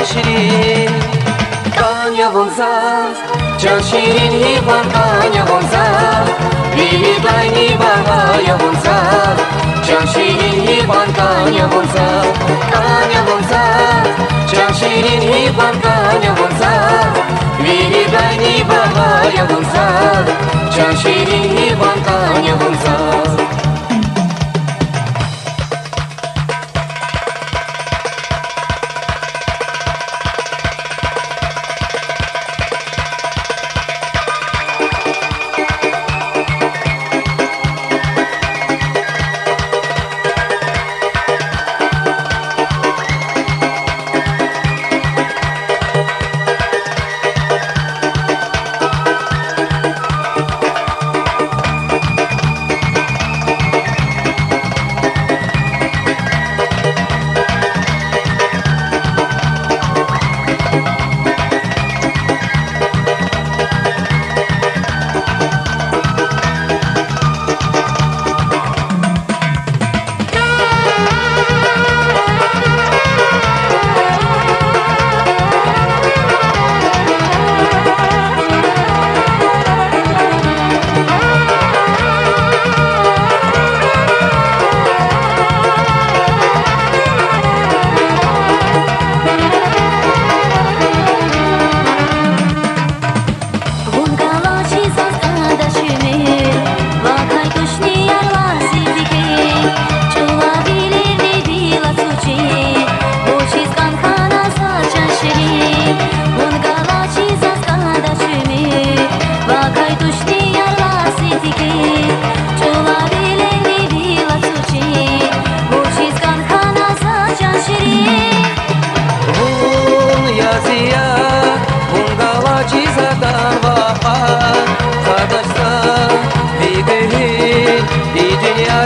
şirin Kanya bonzaz can şirin hivan kanya bonzaz Vivi bayni bahaya bonzaz can şirin hivan kanya bonzaz Kanya bonzaz can şirin hivan kanya bonzaz Vivi bayni bahaya bonzaz can şirin hivan kanya bonzaz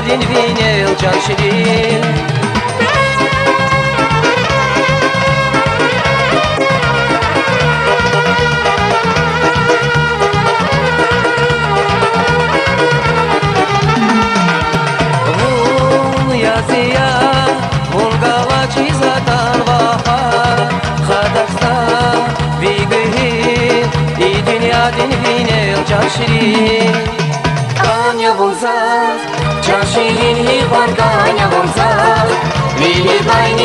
Din vinel can şirin Vun yaziya vun galaçi zatan bahar Kazakhstan vighin i dünya din vinel can şirin Kanya bonzaz can şirin hivan kanya bonzaz Vivi bayni